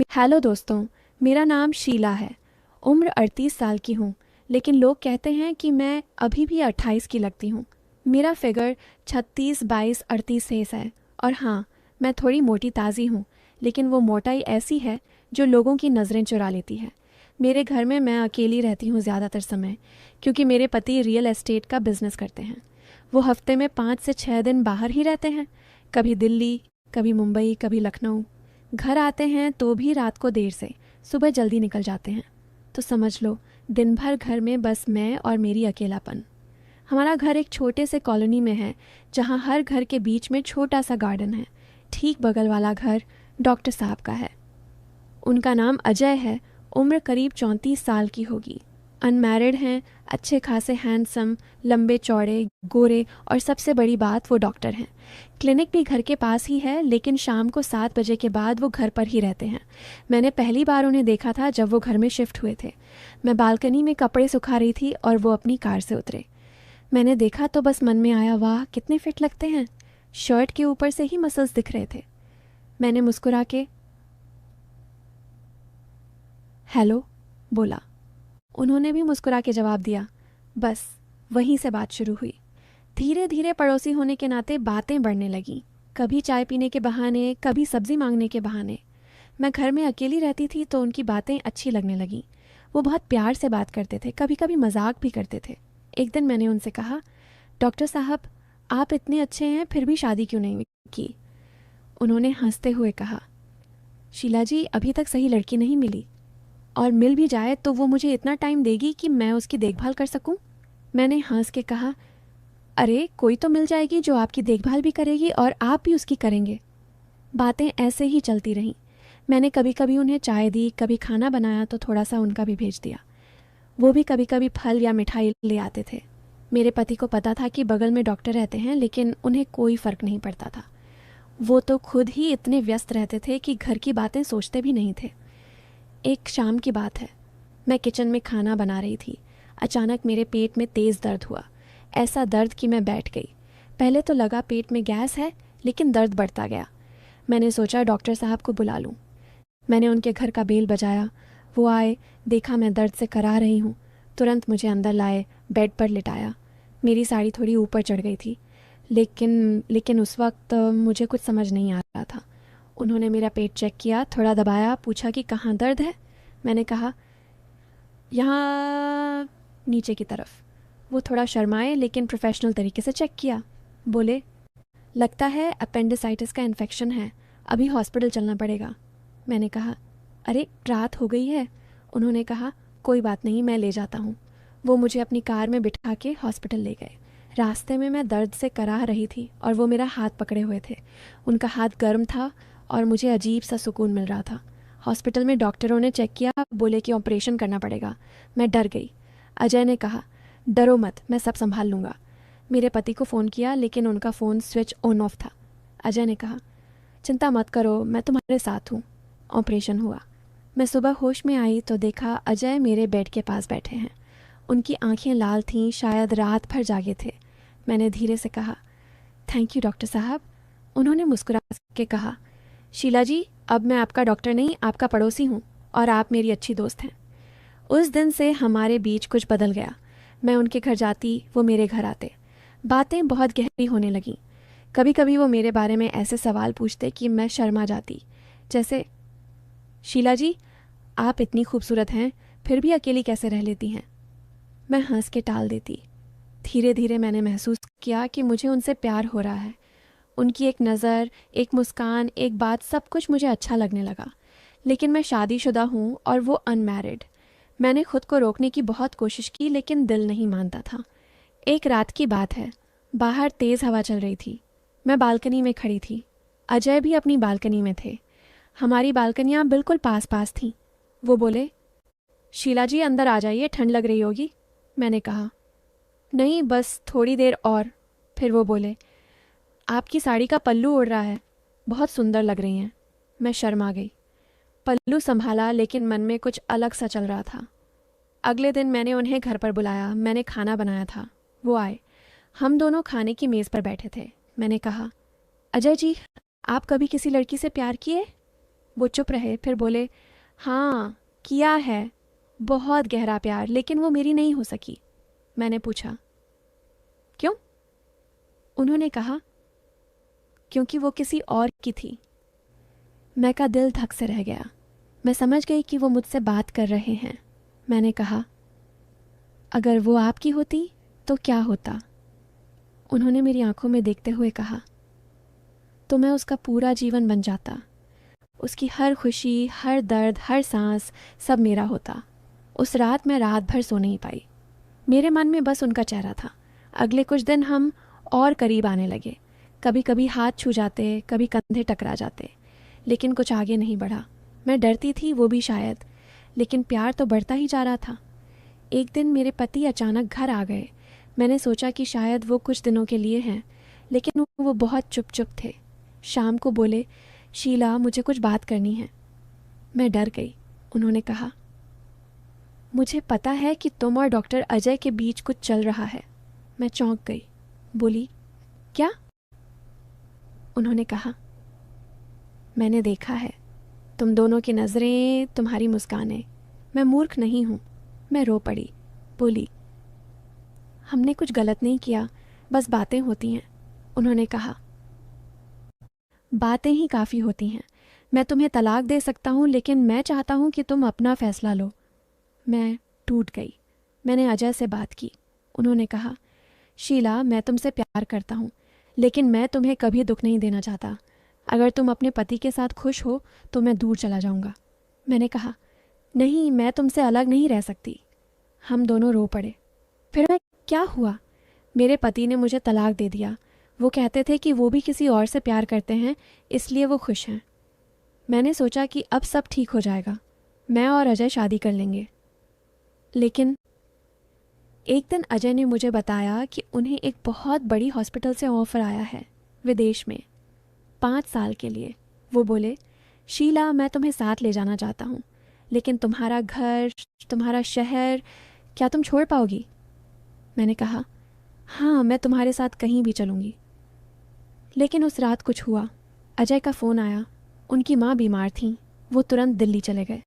Hello दोस्तों। मेरा नाम शीला है। उम्र 38 साल की हूँ, लेकिन लोग कहते हैं कि मैं अभी भी 28 की लगती हूँ। मेरा फिगर 36, 22, 38 सेस है। और हाँ, मैं थोड़ी मोटी ताज़ी हूँ, लेकिन वो मोटाई ऐसी है जो लोगों की नज़रें चुरा लेती है। मेरे घर में मैं अकेली रहती हूँ ज़्यादातर समय, क्योंकि मेरे पति रियल एस्टेट का बिजनेस करते हैं। वो हफ्ते में 5 से 6 दिन बाहर ही रहते हैं, कभी दिल्ली, कभी मुंबई, कभी लखनऊ। घर आते हैं तो भी रात को देर से, सुबह जल्दी निकल जाते हैं। तो समझ लो, दिन भर घर में बस मैं और मेरी अकेलापन। हमारा घर एक छोटे से कॉलोनी में है, जहाँ हर घर के बीच में छोटा सा गार्डन है। ठीक बगल वाला घर डॉक्टर साहब का है। उनका नाम अजय है। उम्र करीब 34 साल की होगी। अनमैरिड हैं, अच्छे खासे हैंडसम, लंबे चौड़े, गोरे, और सबसे बड़ी बात वो डॉक्टर हैं। क्लिनिक भी घर के पास ही है, लेकिन शाम को 7 बजे के बाद वो घर पर ही रहते हैं। मैंने पहली बार उन्हें देखा था जब वो घर में शिफ्ट हुए थे। मैं बालकनी में कपड़े सुखा रही थी और वो अपनी कार से उतरे। मैंने देखा तो बस मन में आया, वाह कितने फिट लगते हैं। शर्ट के ऊपर से ही मसल्स दिख रहे थे। मैंने मुस्कुरा के हेलो बोला। उन्होंने भी मुस्कुरा के जवाब दिया। बस वहीं से बात शुरू हुई। धीरे धीरे पड़ोसी होने के नाते बातें बढ़ने लगीं। कभी चाय पीने के बहाने, कभी सब्जी मांगने के बहाने। मैं घर में अकेली रहती थी तो उनकी बातें अच्छी लगने लगीं। वो बहुत प्यार से बात करते थे, कभी कभी मजाक भी करते थे। एक दिन मैंने उनसे कहा, डॉक्टर साहब, आप इतने अच्छे हैं फिर भी शादी क्यों नहीं की? उन्होंने हंसते हुए कहा, शीला जी, अभी तक सही लड़की नहीं मिली, और मिल भी जाए तो वो मुझे इतना टाइम देगी कि मैं उसकी देखभाल कर सकूं? मैंने हंस के कहा, अरे कोई तो मिल जाएगी जो आपकी देखभाल भी करेगी और आप भी उसकी करेंगे। बातें ऐसे ही चलती रहीं। मैंने कभी कभी उन्हें चाय दी, कभी खाना बनाया तो थोड़ा सा उनका भी भेज दिया। वो भी कभी कभी फल या मिठाई ले आते थे। मेरे पति को पता था कि बगल में डॉक्टर रहते हैं, लेकिन उन्हें कोई फ़र्क नहीं पड़ता था। वो तो खुद ही इतने व्यस्त रहते थे कि घर की बातें सोचते भी नहीं थे। एक शाम की बात है। मैं किचन में खाना बना रही थी। अचानक मेरे पेट में तेज़ दर्द हुआ। ऐसा दर्द कि मैं बैठ गई। पहले तो लगा पेट में गैस है, लेकिन दर्द बढ़ता गया। मैंने सोचा डॉक्टर साहब को बुला लूं। मैंने उनके घर का बेल बजाया। वो आए, देखा मैं दर्द से करा रही हूँ। तुरंत मुझे अंदर लाए, बेड पर लिटाया। मेरी साड़ी थोड़ी ऊपर चढ़ गई थी, लेकिन लेकिन उस वक्त मुझे कुछ समझ नहीं आ रहा था। उन्होंने मेरा पेट चेक किया, थोड़ा दबाया, पूछा कि कहाँ दर्द है। मैंने कहा, यहाँ नीचे की तरफ। वो थोड़ा शर्माए, लेकिन प्रोफेशनल तरीके से चेक किया। बोले, लगता है अपेंडिसाइटिस का इन्फेक्शन है, अभी हॉस्पिटल चलना पड़ेगा। मैंने कहा, अरे रात हो गई है। उन्होंने कहा, कोई बात नहीं, मैं ले जाता हूँ। वो मुझे अपनी कार में बिठा के हॉस्पिटल ले गए। रास्ते में मैं दर्द से कराह रही थी और वो मेरा हाथ पकड़े हुए थे। उनका हाथ गर्म था और मुझे अजीब सा सुकून मिल रहा था। हॉस्पिटल में डॉक्टरों ने चेक किया, बोले कि ऑपरेशन करना पड़ेगा। मैं डर गई। अजय ने कहा, डरो मत, मैं सब संभाल लूँगा। मेरे पति को फ़ोन किया, लेकिन उनका फ़ोन स्विच ऑन ऑफ था। अजय ने कहा, चिंता मत करो, मैं तुम्हारे साथ हूँ। ऑपरेशन हुआ। मैं सुबह होश में आई तो देखा अजय मेरे बेड के पास बैठे हैं। उनकी आंखें लाल थीं, शायद रात भर जागे थे। मैंने धीरे से कहा, थैंक यू डॉक्टर साहब। उन्होंने मुस्कुरा के कहा, शीला जी, अब मैं आपका डॉक्टर नहीं, आपका पड़ोसी हूँ, और आप मेरी अच्छी दोस्त हैं। उस दिन से हमारे बीच कुछ बदल गया। मैं उनके घर जाती, वो मेरे घर आते। बातें बहुत गहरी होने लगीं। कभी कभी वो मेरे बारे में ऐसे सवाल पूछते कि मैं शर्मा जाती। जैसे, शीला जी, आप इतनी खूबसूरत हैं, फिर भी अकेली कैसे रह लेती हैं? मैं हंस के टाल देती। धीरे धीरे मैंने महसूस किया कि मुझे उनसे प्यार हो रहा है। उनकी एक नज़र, एक मुस्कान, एक बात, सब कुछ मुझे अच्छा लगने लगा। लेकिन मैं शादीशुदा हूँ और वो अनमैरिड। मैंने खुद को रोकने की बहुत कोशिश की, लेकिन दिल नहीं मानता था। एक रात की बात है। बाहर तेज़ हवा चल रही थी। मैं बालकनी में खड़ी थी। अजय भी अपनी बालकनी में थे। हमारी बालकनियाँ बिल्कुल पास पास थीं। वो बोले, शीला जी अंदर आ जाइए, ठंड लग रही होगी। मैंने कहा, नहीं, बस थोड़ी देर और। फिर वो बोले, आपकी साड़ी का पल्लू उड़ रहा है, बहुत सुंदर लग रही हैं। मैं शर्मा गई। पल्लू संभाला, लेकिन मन में कुछ अलग सा चल रहा था। अगले दिन मैंने उन्हें घर पर बुलाया। मैंने खाना बनाया था। वो आए। हम दोनों खाने की मेज़ पर बैठे थे। मैंने कहा, अजय जी, आप कभी किसी लड़की से प्यार किए? वो चुप रहे, फिर बोले, हाँ किया है, बहुत गहरा प्यार, लेकिन वो मेरी नहीं हो सकी। मैंने पूछा, क्यों? उन्होंने कहा, क्योंकि वो किसी और की थी। मैं का दिल धक से रह गया। मैं समझ गई कि वो मुझसे बात कर रहे हैं। मैंने कहा, अगर वो आपकी होती तो क्या होता? उन्होंने मेरी आंखों में देखते हुए कहा, तो मैं उसका पूरा जीवन बन जाता। उसकी हर खुशी, हर दर्द, हर सांस सब मेरा होता। उस रात मैं रात भर सो नहीं पाई। मेरे मन में बस उनका चेहरा था। अगले कुछ दिन हम और करीब आने लगे। कभी कभी हाथ छू जाते, कभी कंधे टकरा जाते, लेकिन कुछ आगे नहीं बढ़ा। मैं डरती थी, वो भी शायद, लेकिन प्यार तो बढ़ता ही जा रहा था। एक दिन मेरे पति अचानक घर आ गए। मैंने सोचा कि शायद वो कुछ दिनों के लिए हैं, लेकिन वो बहुत चुप चुप थे। शाम को बोले, शीला मुझे कुछ बात करनी है। मैं डर गई। उन्होंने कहा, मुझे पता है कि तुम और डॉक्टर अजय के बीच कुछ चल रहा है। मैं चौंक गई। बोली, क्या? उन्होंने कहा, मैंने देखा है, तुम दोनों की नज़रें, तुम्हारी मुस्कानें। मैं मूर्ख नहीं हूँ। मैं रो पड़ी। बोली, हमने कुछ गलत नहीं किया, बस बातें होती हैं। उन्होंने कहा, बातें ही काफ़ी होती हैं। मैं तुम्हें तलाक दे सकता हूँ, लेकिन मैं चाहता हूँ कि तुम अपना फैसला लो। मैं टूट गई। मैंने अजय से बात की। उन्होंने कहा, शीला मैं तुमसे प्यार करता हूँ, लेकिन मैं तुम्हें कभी दुख नहीं देना चाहता। अगर तुम अपने पति के साथ खुश हो तो मैं दूर चला जाऊँगा। मैंने कहा, नहीं, मैं तुमसे अलग नहीं रह सकती। हम दोनों रो पड़े। फिर मैं क्या हुआ? मेरे पति ने मुझे तलाक दे दिया। वो कहते थे कि वो भी किसी और से प्यार करते हैं, इसलिए वो खुश हैं। मैंने सोचा कि अब सब ठीक हो जाएगा, मैं और अजय शादी कर लेंगे। लेकिन एक दिन अजय ने मुझे बताया कि उन्हें एक बहुत बड़ी हॉस्पिटल से ऑफ़र आया है, विदेश में, 5 साल के लिए। वो बोले, शीला मैं तुम्हें साथ ले जाना चाहता हूँ, लेकिन तुम्हारा घर, तुम्हारा शहर, क्या तुम छोड़ पाओगी? मैंने कहा, हाँ मैं तुम्हारे साथ कहीं भी चलूँगी। लेकिन उस रात कुछ हुआ। अजय का फ़ोन आया। उनकी माँ बीमार थीं। वो तुरंत दिल्ली चले गए।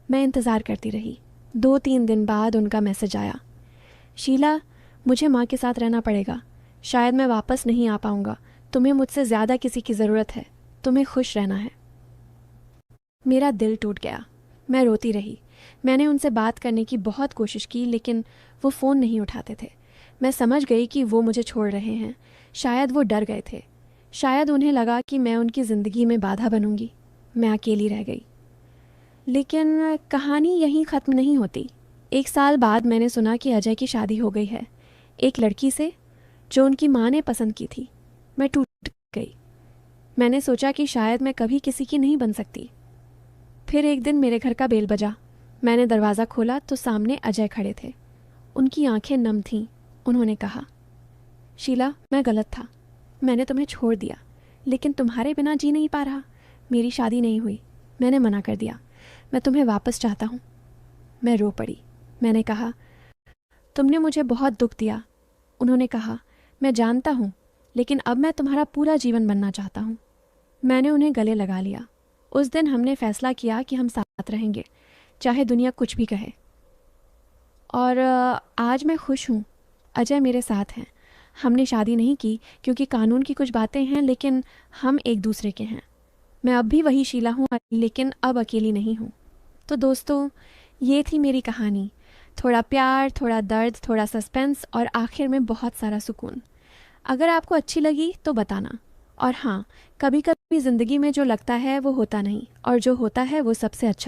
मैं इंतज़ार करती रही। 2-3 दिन बाद उनका मैसेज आया, शीला मुझे माँ के साथ रहना पड़ेगा, शायद मैं वापस नहीं आ पाऊँगा। तुम्हें मुझसे ज़्यादा किसी की ज़रूरत है, तुम्हें खुश रहना है। मेरा दिल टूट गया। मैं रोती रही। मैंने उनसे बात करने की बहुत कोशिश की, लेकिन वो फ़ोन नहीं उठाते थे। मैं समझ गई कि वो मुझे छोड़ रहे हैं। शायद वो डर गए थे। शायद उन्हें लगा कि मैं उनकी ज़िंदगी में बाधा बनूंगी। मैं अकेली रह गई। लेकिन कहानी यहीं ख़त्म नहीं होती। 1 साल बाद मैंने सुना कि अजय की शादी हो गई है, एक लड़की से जो उनकी माँ ने पसंद की थी। मैं टूट गई। मैंने सोचा कि शायद मैं कभी किसी की नहीं बन सकती। फिर एक दिन मेरे घर का बेल बजा। मैंने दरवाज़ा खोला तो सामने अजय खड़े थे। उनकी आंखें नम थीं। उन्होंने कहा, शीला मैं गलत था, मैंने तुम्हें छोड़ दिया, लेकिन तुम्हारे बिना जी नहीं पा रहा। मेरी शादी नहीं हुई, मैंने मना कर दिया। मैं तुम्हें वापस चाहता हूँ। मैं रो पड़ी। मैंने कहा, तुमने मुझे बहुत दुख दिया। उन्होंने कहा, मैं जानता हूँ, लेकिन अब मैं तुम्हारा पूरा जीवन बनना चाहता हूँ। मैंने उन्हें गले लगा लिया। उस दिन हमने फैसला किया कि हम साथ रहेंगे, चाहे दुनिया कुछ भी कहे। और आज मैं खुश हूँ। अजय मेरे साथ हैं। हमने शादी नहीं की क्योंकि कानून की कुछ बातें हैं, लेकिन हम एक दूसरे के हैं। मैं अब भी वही शीला हूँ, लेकिन अब अकेली नहीं हूँ। तो दोस्तों, ये थी मेरी कहानी। थोड़ा प्यार, थोड़ा दर्द, थोड़ा सस्पेंस और आखिर में बहुत सारा सुकून। अगर आपको अच्छी लगी तो बताना। और हाँ, कभी कभी ज़िंदगी में जो लगता है वो होता नहीं, और जो होता है वो सबसे अच्छा